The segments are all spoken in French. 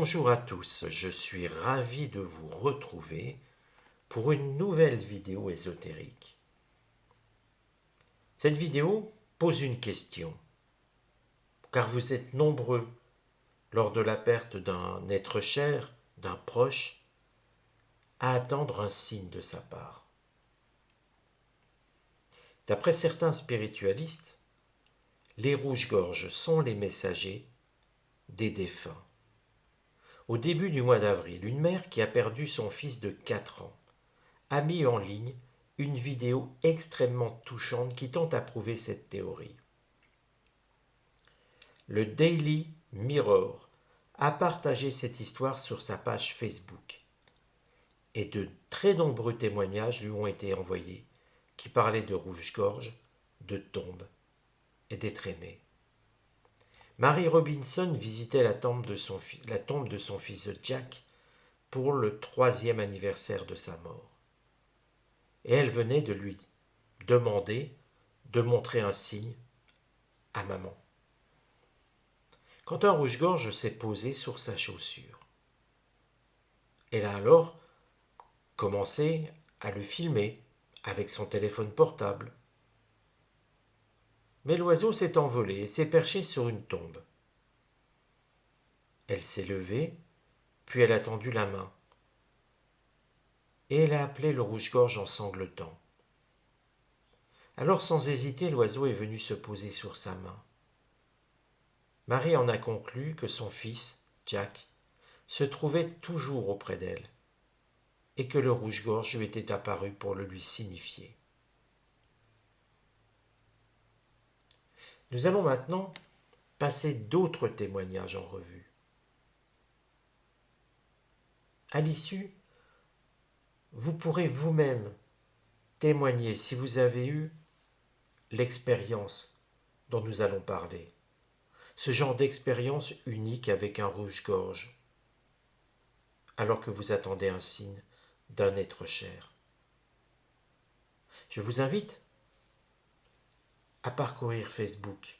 Bonjour à tous, je suis ravi de vous retrouver pour une nouvelle vidéo ésotérique. Cette vidéo pose une question, car vous êtes nombreux lors de la perte d'un être cher, d'un proche, à attendre un signe de sa part. D'après certains spiritualistes, les rouges-gorges sont les messagers des défunts. Au début du mois d'avril, une mère qui a perdu son fils de 4 ans a mis en ligne une vidéo extrêmement touchante qui tente à prouver cette théorie. Le Daily Mirror a partagé cette histoire sur sa page Facebook et de très nombreux témoignages lui ont été envoyés qui parlaient de rouge-gorge, de tombes et d'être aimé. Mary Robinson visitait la tombe de son fils Jack pour le 3e anniversaire de sa mort. Et elle venait de lui demander de montrer un signe à maman. Quand un rouge-gorge s'est posé sur sa chaussure, elle a alors commencé à le filmer avec son téléphone portable. Mais l'oiseau s'est envolé et s'est perché sur une tombe. Elle s'est levée, puis elle a tendu la main. Et elle a appelé le rouge-gorge en sanglotant. Alors sans hésiter, l'oiseau est venu se poser sur sa main. Marie en a conclu que son fils, Jack, se trouvait toujours auprès d'elle et que le rouge-gorge lui était apparu pour le lui signifier. Nous allons maintenant passer d'autres témoignages en revue. À l'issue, vous pourrez vous-même témoigner si vous avez eu l'expérience dont nous allons parler. Ce genre d'expérience unique avec un rouge-gorge, alors que vous attendez un signe d'un être cher. Je vous invite à parcourir Facebook,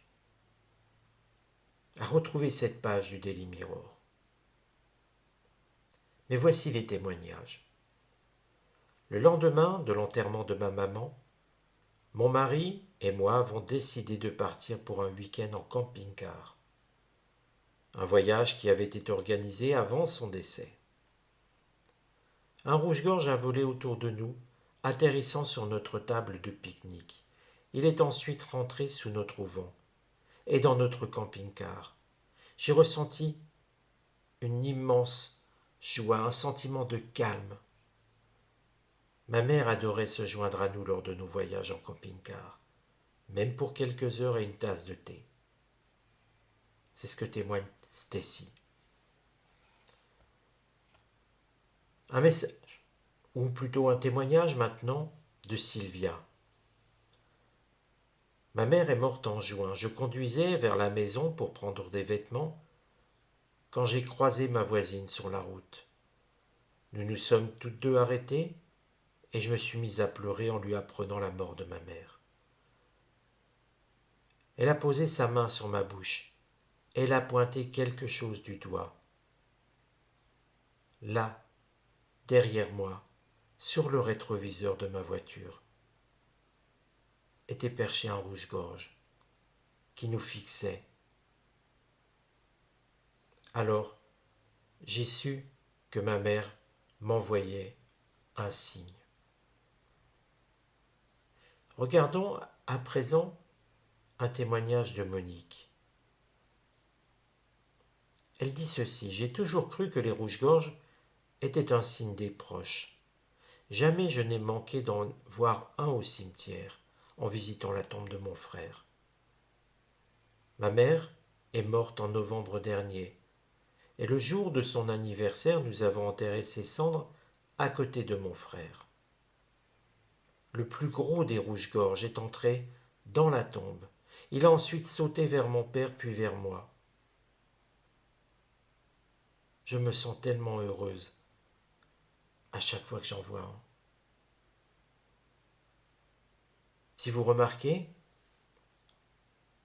à retrouver cette page du Daily Mirror. Mais voici les témoignages. Le lendemain de l'enterrement de ma maman, mon mari et moi avons décidé de partir pour un week-end en camping-car. Un voyage qui avait été organisé avant son décès. Un rouge-gorge a volé autour de nous, atterrissant sur notre table de pique-nique. Il est ensuite rentré sous notre auvent et dans notre camping-car. J'ai ressenti une immense joie, un sentiment de calme. Ma mère adorait se joindre à nous lors de nos voyages en camping-car, même pour quelques heures et une tasse de thé. C'est ce que témoigne Stacy. Un message, ou plutôt un témoignage maintenant, de Sylvia. Ma mère est morte en juin. Je conduisais vers la maison pour prendre des vêtements quand j'ai croisé ma voisine sur la route. Nous nous sommes toutes deux arrêtées et je me suis mise à pleurer en lui apprenant la mort de ma mère. Elle a posé sa main sur ma bouche. Elle a pointé quelque chose du doigt. Là, derrière moi, sur le rétroviseur de ma voiture, était perché un rouge-gorge qui nous fixait. Alors, j'ai su que ma mère m'envoyait un signe. Regardons à présent un témoignage de Monique. Elle dit ceci: j'ai toujours cru que les rouges-gorges étaient un signe des proches. Jamais je n'ai manqué d'en voir un au cimetière en visitant la tombe de mon frère. Ma mère est morte en novembre dernier et le jour de son anniversaire, nous avons enterré ses cendres à côté de mon frère. Le plus gros des rouges-gorges est entré dans la tombe. Il a ensuite sauté vers mon père puis vers moi. Je me sens tellement heureuse à chaque fois que j'en vois un. Si vous remarquez,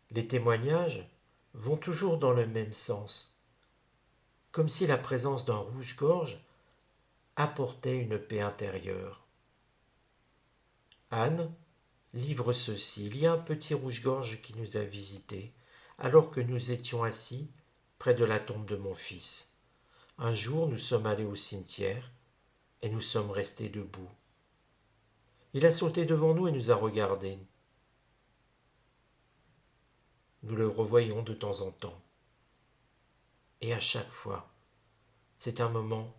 les témoignages vont toujours dans le même sens. comme si la présence d'un rouge-gorge apportait une paix intérieure. Anne livre ceci. Il y a un petit rouge-gorge qui nous a visités alors que nous étions assis près de la tombe de mon fils. Un jour, nous sommes allés au cimetière et nous sommes restés debout. Il a sauté devant nous et nous a regardés. Nous le revoyons de temps en temps. Et à chaque fois, c'est un moment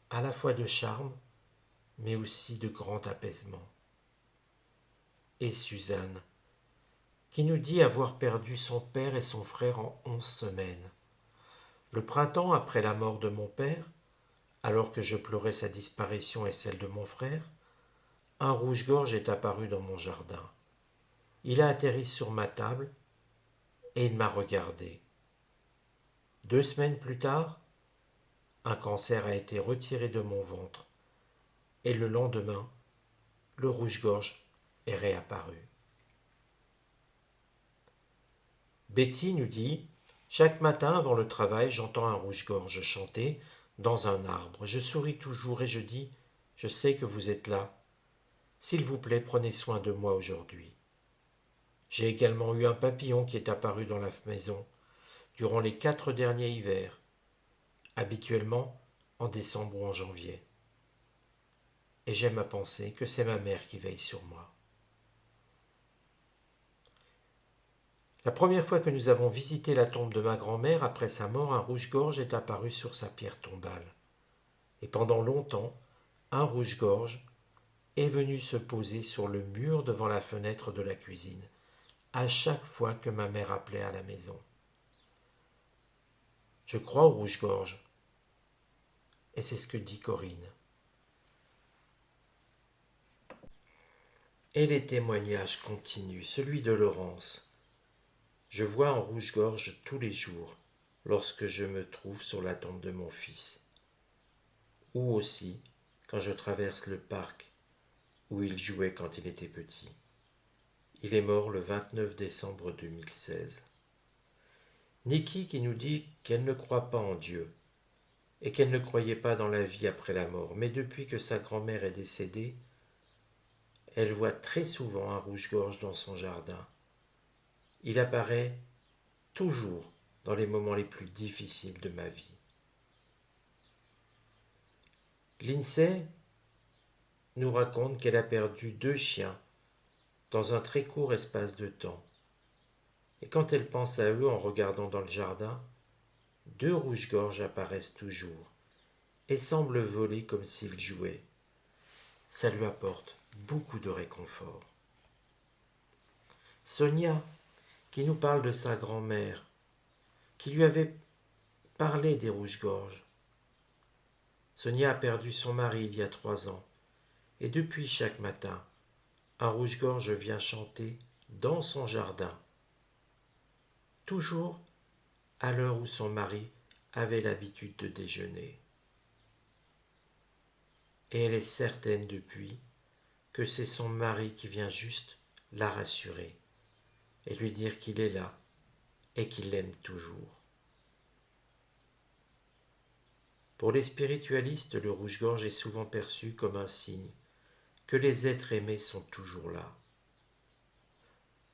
à la fois de charme, mais aussi de grand apaisement. Et Suzanne, qui nous dit avoir perdu son père et son frère en 11 semaines. Le printemps, après la mort de mon père, alors que je pleurais sa disparition et celle de mon frère, un rouge-gorge est apparu dans mon jardin. Il a atterri sur ma table et il m'a regardé. 2 semaines plus tard, un cancer a été retiré de mon ventre et le lendemain, le rouge-gorge est réapparu. Betty nous dit « Chaque matin avant le travail, j'entends un rouge-gorge chanter dans un arbre. Je souris toujours et je dis « Je sais que vous êtes là. S'il vous plaît, prenez soin de moi aujourd'hui. » J'ai également eu un papillon qui est apparu dans la maison durant les 4 derniers hivers, habituellement en décembre ou en janvier. Et j'aime à penser que c'est ma mère qui veille sur moi. La première fois que nous avons visité la tombe de ma grand-mère après sa mort, un rouge-gorge est apparu sur sa pierre tombale. Et pendant longtemps, un rouge-gorge est venu se poser sur le mur devant la fenêtre de la cuisine, à chaque fois que ma mère appelait à la maison. Je crois au rouge-gorge, et c'est ce que dit Corinne. Et les témoignages continuent, celui de Laurence. Je vois un rouge-gorge tous les jours lorsque je me trouve sur la tombe de mon fils, ou aussi quand je traverse le parc où il jouait quand il était petit. Il est mort le 29 décembre 2016. Nikki qui nous dit qu'elle ne croit pas en Dieu et qu'elle ne croyait pas dans la vie après la mort, mais depuis que sa grand-mère est décédée, elle voit très souvent un rouge-gorge dans son jardin. Il apparaît toujours dans les moments les plus difficiles de ma vie. Lindsay nous raconte qu'elle a perdu 2 chiens dans un très court espace de temps. Et quand elle pense à eux en regardant dans le jardin, 2 rouges-gorges apparaissent toujours et semblent voler comme s'ils jouaient. Ça lui apporte beaucoup de réconfort. Sonia, qui nous parle de sa grand-mère, qui lui avait parlé des rouges-gorges. Sonia a perdu son mari il y a 3 ans, et depuis chaque matin, un rouge-gorge vient chanter dans son jardin, toujours à l'heure où son mari avait l'habitude de déjeuner. Et elle est certaine depuis que c'est son mari qui vient juste la rassurer et lui dire qu'il est là et qu'il l'aime toujours. Pour les spiritualistes, le rouge-gorge est souvent perçu comme un signe que les êtres aimés sont toujours là.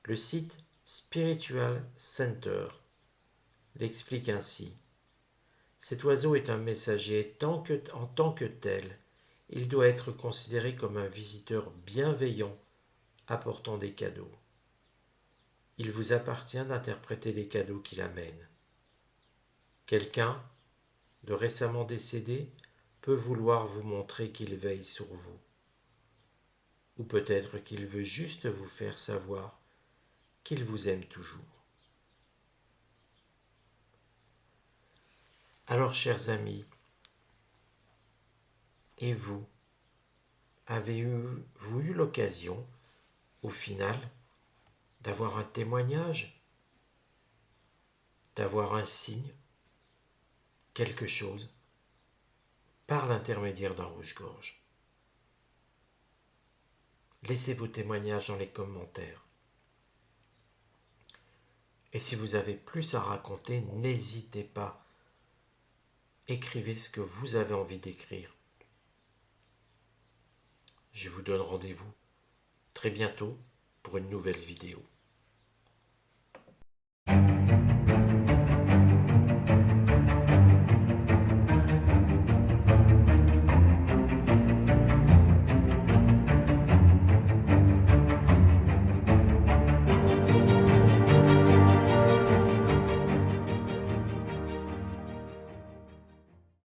Le site Spiritual Center l'explique ainsi. Cet oiseau est un messager en tant que tel, il doit être considéré comme un visiteur bienveillant apportant des cadeaux. Il vous appartient d'interpréter les cadeaux qu'il amène. Quelqu'un de récemment décédé peut vouloir vous montrer qu'il veille sur vous. Ou peut-être qu'il veut juste vous faire savoir qu'il vous aime toujours. Alors, chers amis, et vous, avez-vous eu l'occasion, au final, d'avoir un témoignage, d'avoir un signe, quelque chose, par l'intermédiaire d'un rouge-gorge? Laissez vos témoignages dans les commentaires. Et si vous avez plus à raconter, n'hésitez pas écrivez ce que vous avez envie d'écrire. Je vous donne rendez-vous très bientôt pour une nouvelle vidéo.